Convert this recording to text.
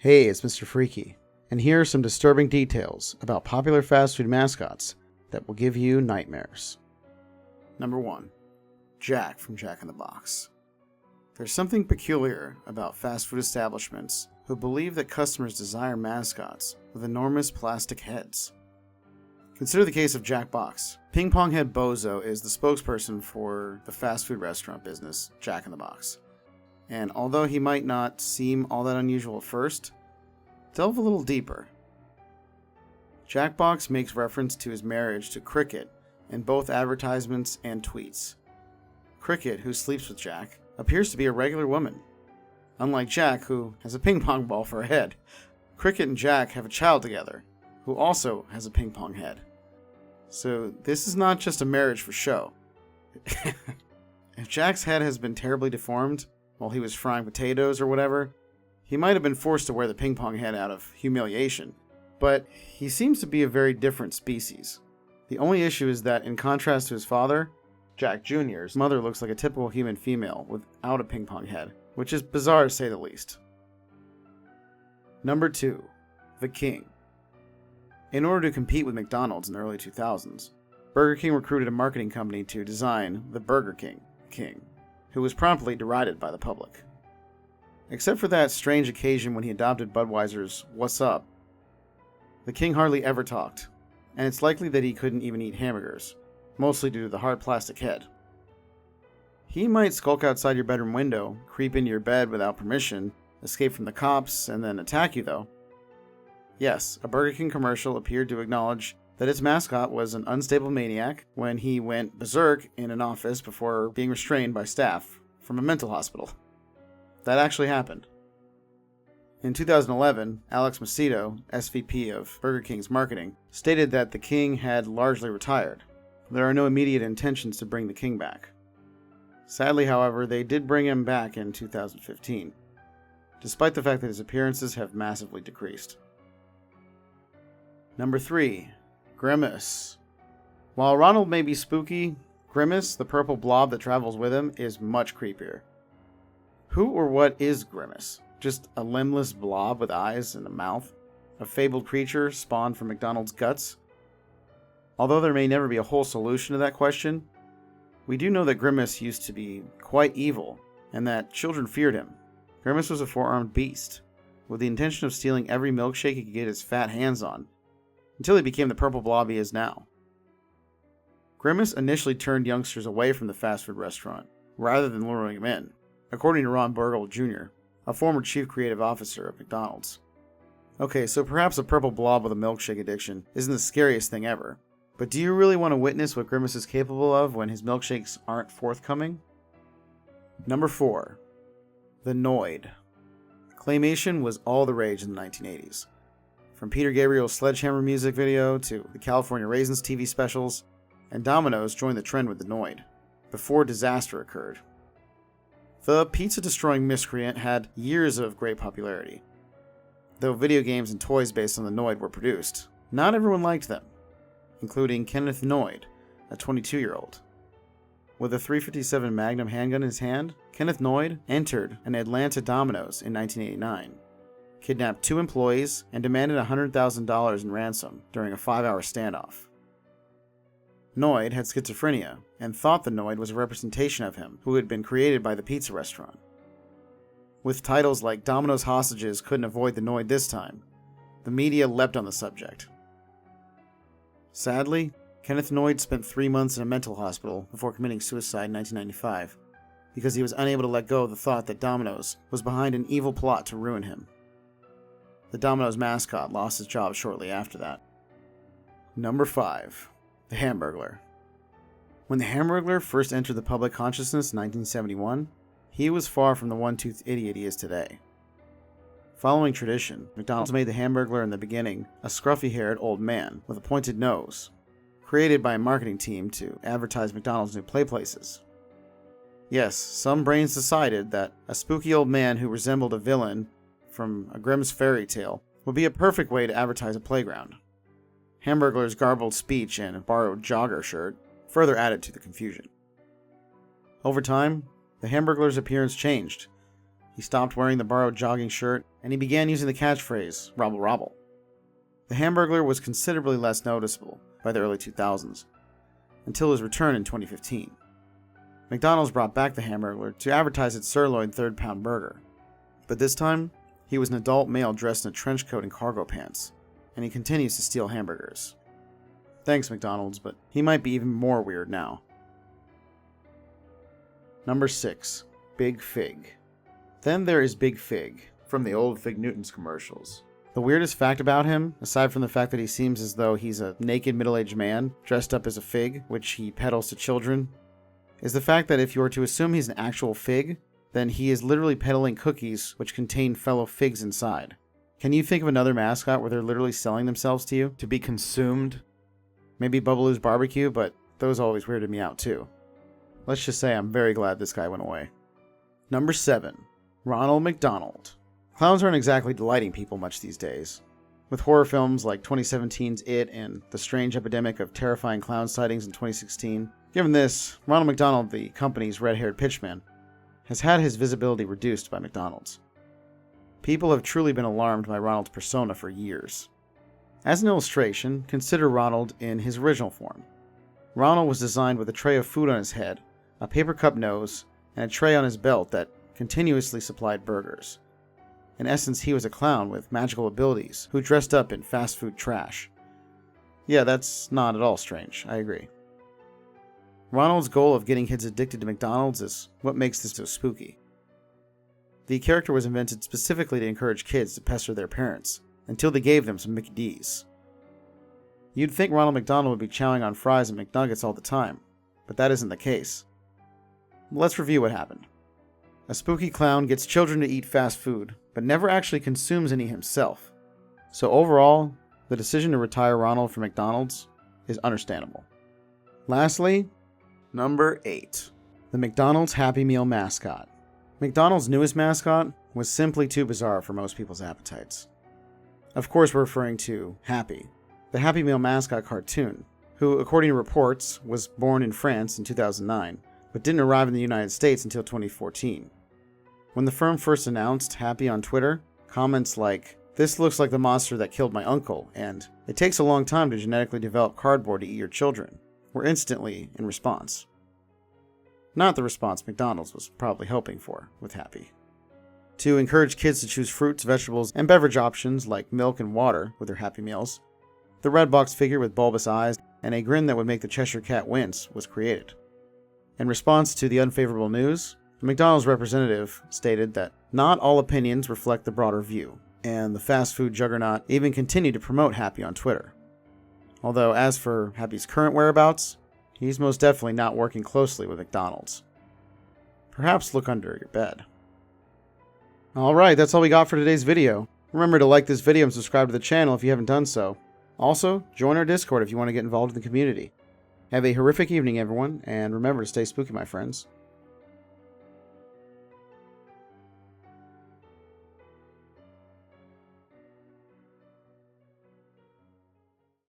Hey, it's Mr. Freaky, and here are some disturbing details about popular fast food mascots that will give you nightmares. Number 1. Jack from Jack in the Box. There's something peculiar about fast food establishments who believe that customers desire mascots with enormous plastic heads. Consider the case of Jack Box. Ping Pong Head Bozo is the spokesperson for the fast food restaurant business, Jack in the Box. And although he might not seem all that unusual at first, delve a little deeper. Jack Box makes reference to his marriage to Cricket in both advertisements and tweets. Cricket, who sleeps with Jack, appears to be a regular woman. Unlike Jack, who has a ping pong ball for a head, Cricket and Jack have a child together, who also has a ping pong head. So this is not just a marriage for show. If Jack's head has been terribly deformed while he was frying potatoes or whatever, he might have been forced to wear the ping pong head out of humiliation, but he seems to be a very different species. The only issue is that in contrast to his father, Jack Jr.'s mother looks like a typical human female without a ping pong head, which is bizarre to say the least. Number 2. The King. In order to compete with McDonald's in the early 2000s, Burger King recruited a marketing company to design the Burger King, who was promptly derided by the public. Except for that strange occasion when he adopted Budweiser's "What's Up?", the King hardly ever talked, and it's likely that he couldn't even eat hamburgers, mostly due to the hard plastic head. He might skulk outside your bedroom window, creep into your bed without permission, escape from the cops, and then attack you though. Yes, a Burger King commercial appeared to acknowledge that its mascot was an unstable maniac when he went berserk in an office before being restrained by staff from a mental hospital. That actually happened. In 2011, Alex Macedo, SVP of Burger King's marketing, stated that the King had largely retired. There are no immediate intentions to bring the King back. Sadly, however, they did bring him back in 2015, despite the fact that his appearances have massively decreased. Number 3. Grimace. While Ronald may be spooky, Grimace, the purple blob that travels with him, is much creepier. Who or what is Grimace? Just a limbless blob with eyes and a mouth? A fabled creature spawned from McDonald's guts? Although there may never be a whole solution to that question, we do know that Grimace used to be quite evil, and that children feared him. Grimace was a four-armed beast, with the intention of stealing every milkshake he could get his fat hands on, until he became the purple blob he is now. Grimace initially turned youngsters away from the fast food restaurant, rather than luring them in, according to Ron Burgle Jr., a former chief creative officer of McDonald's. Okay, so perhaps a purple blob with a milkshake addiction isn't the scariest thing ever, but do you really want to witness what Grimace is capable of when his milkshakes aren't forthcoming? Number 4. The Noid. Claymation was all the rage in the 1980s. From Peter Gabriel's Sledgehammer music video to the California Raisins TV specials, and Domino's joined the trend with the Noid, before disaster occurred. The pizza-destroying miscreant had years of great popularity. Though video games and toys based on the Noid were produced, not everyone liked them, including Kenneth Noid, a 22-year-old. With a .357 Magnum handgun in his hand, Kenneth Noid entered an Atlanta Domino's in 1989, kidnapped 2 employees, and demanded $100,000 in ransom during a 5-hour standoff. Noid had schizophrenia, and thought the Noid was a representation of him, who had been created by the pizza restaurant. With titles like Domino's Hostages couldn't avoid the Noid this time, the media leapt on the subject. Sadly, Kenneth Noid spent 3 months in a mental hospital before committing suicide in 1995, because he was unable to let go of the thought that Domino's was behind an evil plot to ruin him. The Domino's mascot lost his job shortly after that. Number 5. The Hamburglar. When the Hamburglar first entered the public consciousness in 1971, he was far from the one-toothed idiot he is today. Following tradition, McDonald's made the Hamburglar in the beginning a scruffy-haired old man with a pointed nose, created by a marketing team to advertise McDonald's new play places. Yes, some brains decided that a spooky old man who resembled a villain from a Grimm's fairy tale would be a perfect way to advertise a playground. Hamburglar's garbled speech and a borrowed jogger shirt further added to the confusion. Over time, the Hamburglar's appearance changed, He stopped wearing the borrowed jogging shirt, and he began using the catchphrase, "Robble Robble." The Hamburglar was considerably less noticeable by the early 2000s, until his return in 2015. McDonald's brought back the Hamburglar to advertise its sirloin third-pound burger. But this time, he was an adult male dressed in a trench coat and cargo pants, and he continues to steal hamburgers. Thanks, McDonald's, but he might be even more weird now. Number 6. Big Fig. Then there is Big Fig, from the old Fig Newtons commercials. The weirdest fact about him, aside from the fact that he seems as though he's a naked middle-aged man dressed up as a fig, which he peddles to children, is the fact that if you were to assume he's an actual fig, then he is literally peddling cookies which contain fellow figs inside. Can you think of another mascot where they're literally selling themselves to you to be consumed? Maybe Bubbaloo's Barbecue, but those always weirded me out too. Let's just say I'm very glad this guy went away. Number 7. Ronald McDonald. Clowns aren't exactly delighting people much these days. With horror films like 2017's It and the strange epidemic of terrifying clown sightings in 2016, given this, Ronald McDonald, the company's red-haired pitchman, has had his visibility reduced by McDonald's. People have truly been alarmed by Ronald's persona for years. As an illustration, consider Ronald in his original form. Ronald was designed with a tray of food on his head, a paper cup nose, and a tray on his belt that continuously supplied burgers. In essence, he was a clown with magical abilities who dressed up in fast food trash. Yeah, that's not at all strange, I agree. Ronald's goal of getting kids addicted to McDonald's is what makes this so spooky. The character was invented specifically to encourage kids to pester their parents, until they gave them some Mickey D's. You'd think Ronald McDonald would be chowing on fries and McNuggets all the time, but that isn't the case. Let's review what happened. A spooky clown gets children to eat fast food, but never actually consumes any himself. So overall, the decision to retire Ronald from McDonald's is understandable. Lastly, number 8. The McDonald's Happy Meal mascot. McDonald's newest mascot was simply too bizarre for most people's appetites. Of course, we're referring to Happy, the Happy Meal mascot cartoon, who, according to reports, was born in France in 2009, but didn't arrive in the United States until 2014. When the firm first announced Happy on Twitter, comments like, "This looks like the monster that killed my uncle," and "It takes a long time to genetically develop cardboard to eat your children," were instantly in response. Not the response McDonald's was probably hoping for with Happy. To encourage kids to choose fruits, vegetables, and beverage options like milk and water with their Happy Meals, the red box figure with bulbous eyes and a grin that would make the Cheshire Cat wince was created. In response to the unfavorable news, the McDonald's representative stated that not all opinions reflect the broader view, and the fast food juggernaut even continued to promote Happy on Twitter. Although, as for Happy's current whereabouts, he's most definitely not working closely with McDonald's. Perhaps look under your bed. Alright, that's all we got for today's video. Remember to like this video and subscribe to the channel if you haven't done so. Also, join our Discord if you want to get involved in the community. Have a horrific evening, everyone, and remember to stay spooky, my friends.